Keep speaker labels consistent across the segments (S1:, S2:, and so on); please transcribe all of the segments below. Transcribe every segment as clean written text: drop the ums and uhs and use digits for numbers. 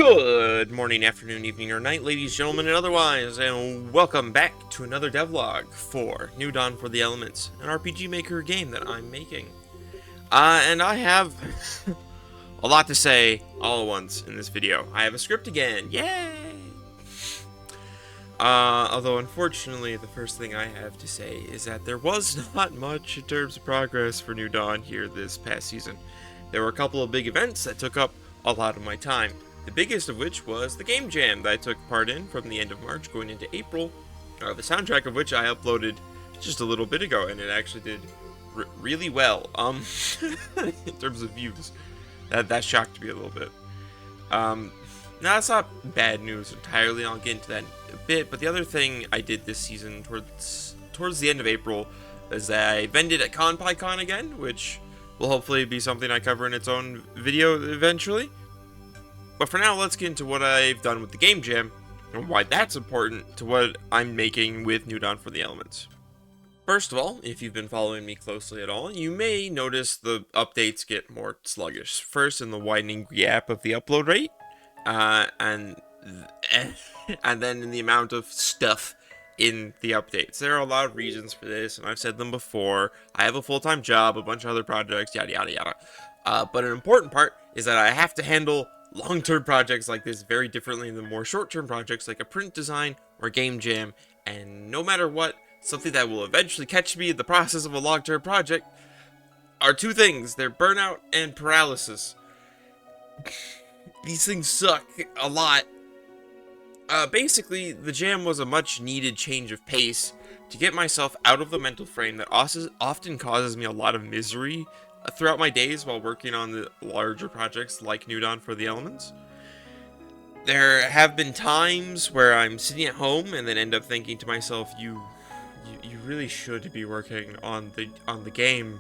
S1: Good morning, afternoon, evening, or night, ladies, gentlemen, and otherwise, and welcome back to another devlog for New Dawn for the Elements, an RPG Maker game that I'm making. And I have a lot to say all at once in this video. I have a script again, yay! Although unfortunately, the first thing I have to say is that there was not much in terms of progress for New Dawn here this past season. There were a couple of big events that took up a lot of my time. The biggest of which was the game jam that I took part in from the end of March going into April, the soundtrack of which I uploaded just a little bit ago, and it actually did really well, in terms of views. That shocked me a little bit. Now that's not bad news entirely, I'll get into that in a bit, but the other thing I did this season towards the end of April is that I vended at Con again, which will hopefully be something I cover in its own video eventually. But for now, let's get into what I've done with the game jam, and why that's important to what I'm making with New Dawn for the Elements. First of all, if you've been following me closely at all, you may notice the updates get more sluggish. First, in the widening gap of the upload rate, and then in the amount of stuff in the updates. There are a lot of reasons for this, and I've said them before. I have a full-time job, a bunch of other projects, yada yada yada. But an important part is that I have to handle long-term projects like this very differently than more short-term projects like a print design or game jam, and no matter what, something that will eventually catch me in the process of a long-term project are two things. They're burnout and paralysis. These things suck a lot. Basically, the jam was a much-needed change of pace to get myself out of the mental frame that often causes me a lot of misery throughout my days while working on the larger projects like New Dawn for the Elements. There have been times where I'm sitting at home and then end up thinking to myself, you really should be working on the game.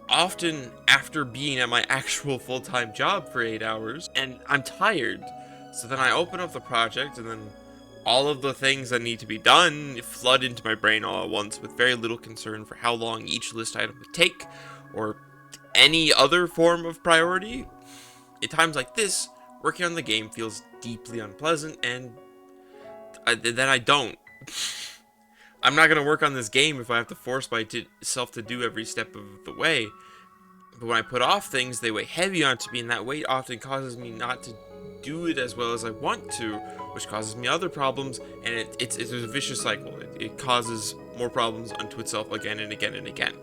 S1: Often after being at my actual full-time job for 8 hours, and I'm tired. So then I open up the project, and then all of the things that need to be done flood into my brain all at once with very little concern for how long each list item would take, or any other form of priority. At times like this, working on the game feels deeply unpleasant, and then I don't. I'm not going to work on this game if I have to force myself to do every step of the way. But when I put off things, they weigh heavy onto me, and that weight often causes me not to do it as well as I want to, which causes me other problems, and it's a vicious cycle. It causes more problems unto itself again and again and again.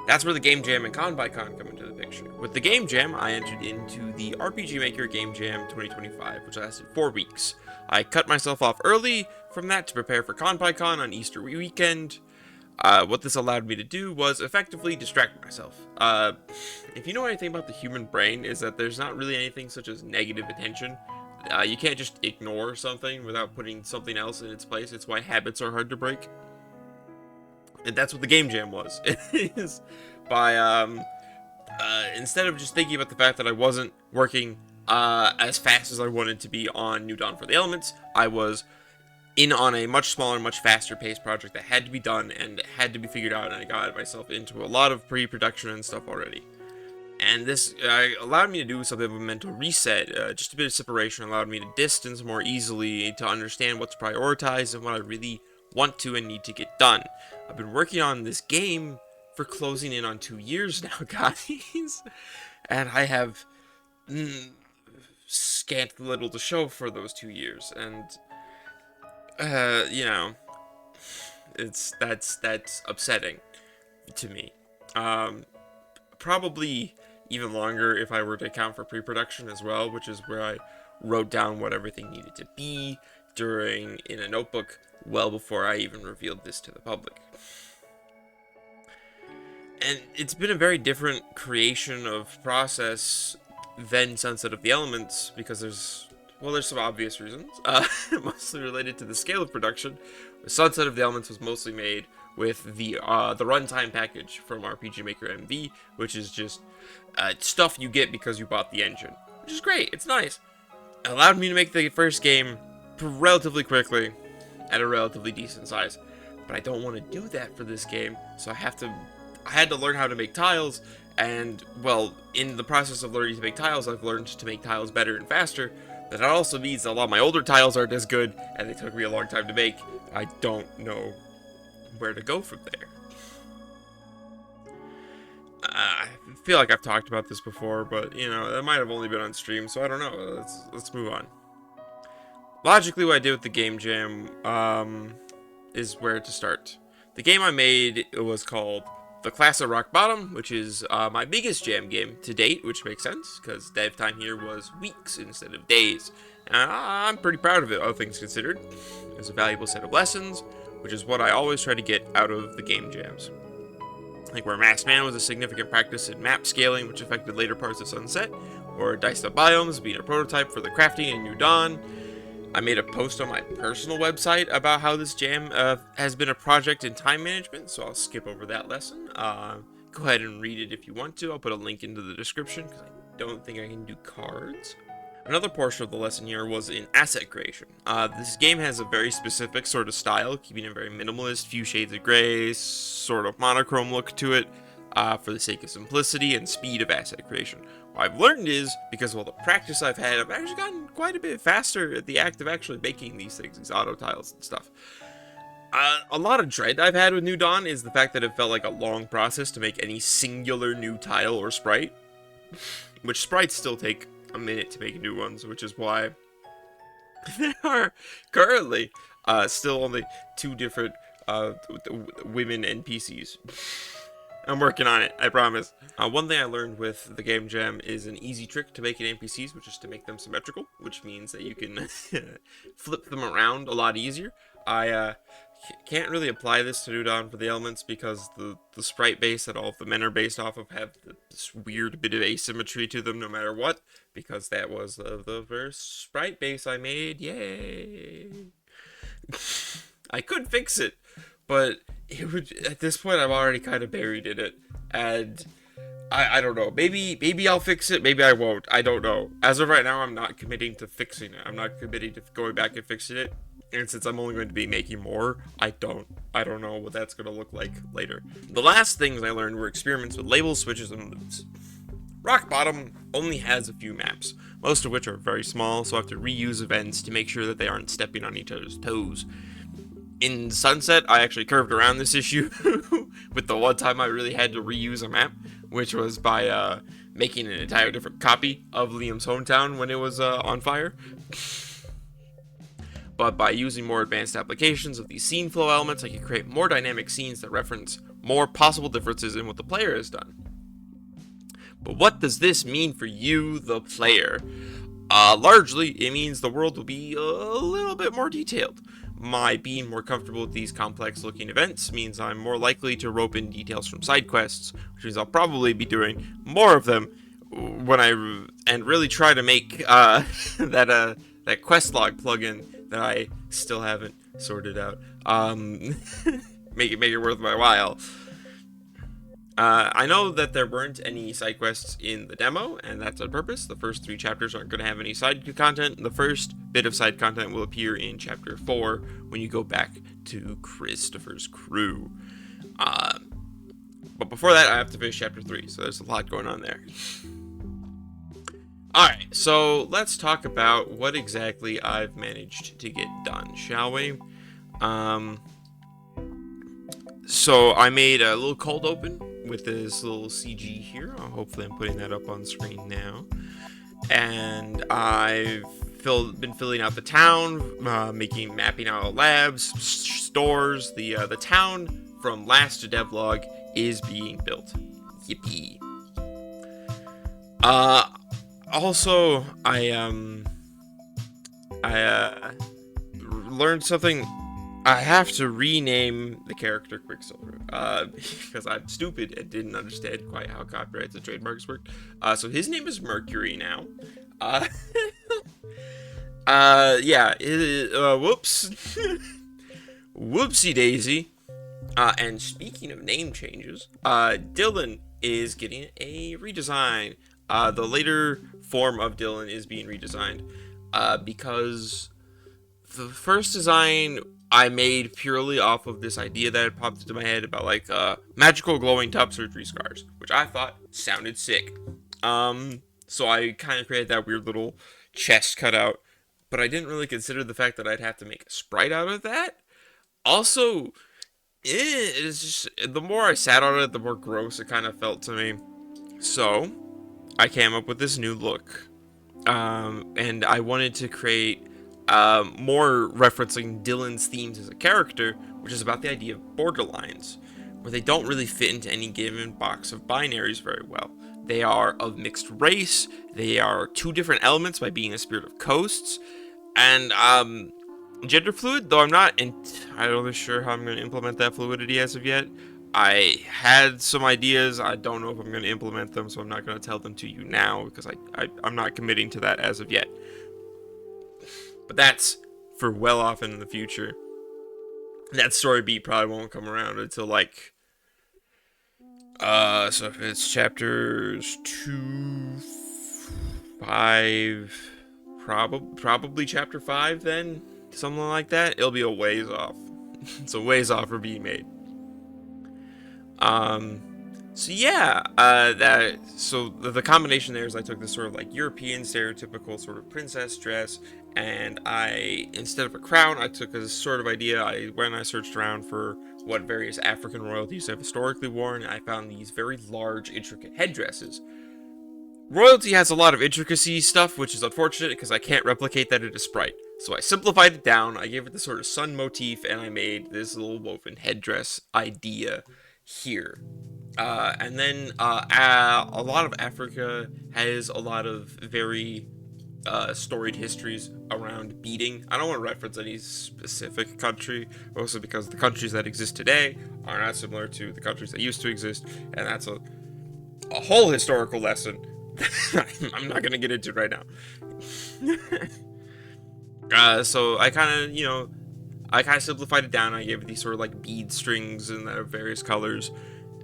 S1: That's where the Game Jam and Con come into the picture. With the Game Jam, I entered into the RPG Maker Game Jam 2025, which lasted 4 weeks. I cut myself off early from that to prepare for Con on Easter weekend. What this allowed me to do was effectively distract myself. If you know anything about the human brain, is that there's not really anything such as negative attention. You can't just ignore something without putting something else in its place. It's why habits are hard to break. And that's what the game jam was. It is by, instead of just thinking about the fact that I wasn't working as fast as I wanted to be on New Dawn for the Elements, I was in on a much smaller, much faster paced project that had to be done and had to be figured out, and I got myself into a lot of pre-production and stuff already. And this allowed me to do something of a mental reset. Just a bit of separation allowed me to distance more easily, to understand what's prioritized and what I really want to and need to get done. I've been working on this game for closing in on 2 years now, guys, and I have scant little to show for those 2 years, and you know, that's upsetting to me. Probably even longer if I were to account for pre-production as well, which is where I wrote down what everything needed to be in a notebook well before I even revealed this to the public. And it's been a very different creation of process than Sunset of the Elements, because there's some obvious reasons, mostly related to the scale of production. Sunset of the Elements was mostly made with the runtime package from RPG Maker MV, which is just stuff you get because you bought the engine, which is great. It's nice. It allowed me to make the first game relatively quickly at a relatively decent size, but I don't want to do that for this game, so I have to I had to learn how to make tiles, and, well, in the process of learning to make tiles, I've learned to make tiles better and faster. But that also means a lot of my older tiles aren't as good, and they took me a long time to make. I don't know where to go from there. I feel like I've talked about this before, but, you know, it might have only been on stream, so I don't know. Let's move on. Logically, what I did with the game jam is where to start. The game I made was called The Class of Rock Bottom, which is my biggest jam game to date, which makes sense, because dev time here was weeks instead of days. And I'm pretty proud of it, all things considered. It's a valuable set of lessons, which is what I always try to get out of the game jams. Like where Masked Man was a significant practice in map scaling, which affected later parts of Sunset, or Diced Up Biomes being a prototype for the crafting in New Dawn. I made a post on my personal website about how this jam has been a project in time management, so I'll skip over that lesson. Go ahead and read it if you want to. I'll put a link into the description, because I don't think I can do cards. Another portion of the lesson here was in asset creation. This game has a very specific sort of style, keeping it very minimalist, few shades of gray, sort of monochrome look to it, for the sake of simplicity and speed of asset creation. What I've learned is, because of all the practice I've had, I've actually gotten quite a bit faster at the act of actually making these things, these auto tiles and stuff. A lot of dread I've had with New Dawn is the fact that it felt like a long process to make any singular new tile or sprite, which sprites still take a minute to make new ones, which is why there are currently still only 2 different women NPCs. I'm working on it, I promise. One thing I learned with the game jam is an easy trick to making NPCs, which is to make them symmetrical, which means that you can flip them around a lot easier. I can't really apply this to New Dawn for the elements because the sprite base that all of the men are based off of have this weird bit of asymmetry to them no matter what, because that was the first sprite base I made. Yay! I could fix it, but it would, at this point I'm already kind of buried in it, and I don't know, maybe I'll fix it, maybe I won't, I don't know. As of right now, I'm not committing to fixing it, I'm not committing to going back and fixing it, and since I'm only going to be making more, I don't know what that's going to look like later. The last things I learned were experiments with labels, switches, and loops. Rock Bottom only has a few maps, most of which are very small, so I have to reuse events to make sure that they aren't stepping on each other's toes. In Sunset, I actually curved around this issue with the one time I really had to reuse a map, which was by making an entire different copy of Liam's hometown when it was on fire. But by using more advanced applications of these scene flow elements, I can create more dynamic scenes that reference more possible differences in what the player has done. But what does this mean for you, the player? Largely, it means the world will be a little bit more detailed. My being more comfortable with these complex looking events means I'm more likely to rope in details from side quests, which means I'll probably be doing more of them when and really try to make that quest log plugin that I still haven't sorted out make it worth my while. I know that there weren't any side quests in the demo, and that's on purpose. The first 3 chapters aren't going to have any side content. The first bit of side content will appear in chapter 4 when you go back to Christopher's crew. But before that, I have to finish chapter 3, so there's a lot going on there. Alright, so let's talk about what exactly I've managed to get done, shall we? So I made a little cold open with this little CG here. Hopefully I'm putting that up on screen now. And I've been filling out the town, mapping out labs, stores. The town from last Devlog is being built. Yippee. Also, I learned something. I have to rename the character Quicksilver, because I'm stupid and didn't understand quite how copyrights and trademarks worked. So his name is Mercury now. Yeah, whoops. Whoopsie daisy. And speaking of name changes, Dylan is getting a redesign. The later form of Dylan is being redesigned, because the first design I made purely off of this idea that had popped into my head about like magical glowing top surgery scars, which I thought sounded sick. So I kind of created that weird little chest cutout, but I didn't really consider the fact that I'd have to make a sprite out of that. Also, it's just the more I sat on it, the more gross it kind of felt to me. So I came up with this new look, and I wanted to create more referencing Dylan's themes as a character, which is about the idea of borderlines, where they don't really fit into any given box of binaries very well. They are of mixed race, they are two different elements by being a spirit of coasts, and gender fluid, though I'm not entirely sure how I'm going to implement that fluidity as of yet. I had some ideas. I don't know if I'm going to implement them, so I'm not going to tell them to you now because I'm not committing to that as of yet. But that's for well off in the future. That story beat probably won't come around until like so if it's chapters 2, 5, probably chapter 5 then, something like that. It'll be a ways off. It's a ways off for being made. So yeah, the combination there is I took this sort of like European stereotypical sort of princess dress, and I, instead of a crown, I took a sort of idea. When I searched around for what various African royalties have historically worn, I found these very large, intricate headdresses. Royalty has a lot of intricacy stuff, which is unfortunate because I can't replicate that in a sprite. So I simplified it down, I gave it the sort of sun motif, and I made this little woven headdress idea here. And then a lot of Africa has a lot of very storied histories around beading. I don't want to reference any specific country, mostly because the countries that exist today are not similar to the countries that used to exist, and that's a whole historical lesson I'm not going to get into right now. So I kind of simplified it down. I gave it these sort of like bead strings and various colors,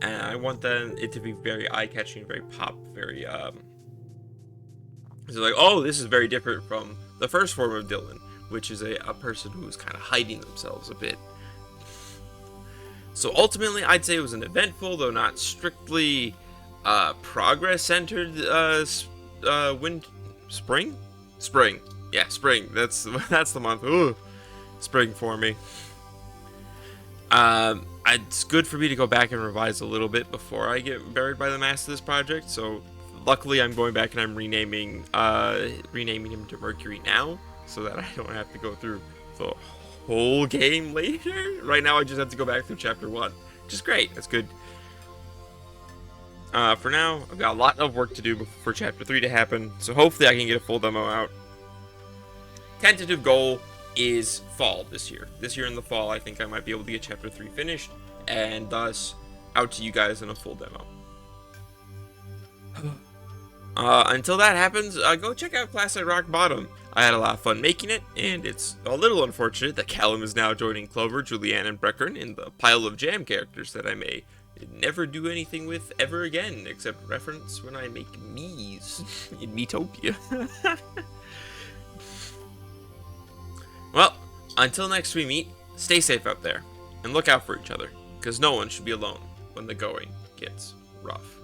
S1: and I want it to be very eye-catching, very pop, very so like, oh, this is very different from the first form of Dylan, which is a person who's kind of hiding themselves a bit. So ultimately, I'd say it was an eventful, though not strictly progress-centered spring. Yeah, spring. That's the month. Ooh, spring for me. It's good for me to go back and revise a little bit before I get buried by the mass of this project. So, luckily, I'm going back and I'm renaming him to Mercury now, so that I don't have to go through the whole game later. Right now, I just have to go back through chapter 1, which is great. That's good. For now, I've got a lot of work to do for chapter 3 to happen, so hopefully I can get a full demo out. Tentative goal is fall this year. This year in the fall, I think I might be able to get chapter 3 finished, and thus out to you guys in a full demo. Until that happens, go check out Classic Rock Bottom. I had a lot of fun making it, and it's a little unfortunate that Callum is now joining Clover, Julianne, and Breckern in the pile of jam characters that I may never do anything with ever again, except reference when I make Mies in Metopia. Well, until next we meet, stay safe out there, and look out for each other, because no one should be alone when the going gets rough.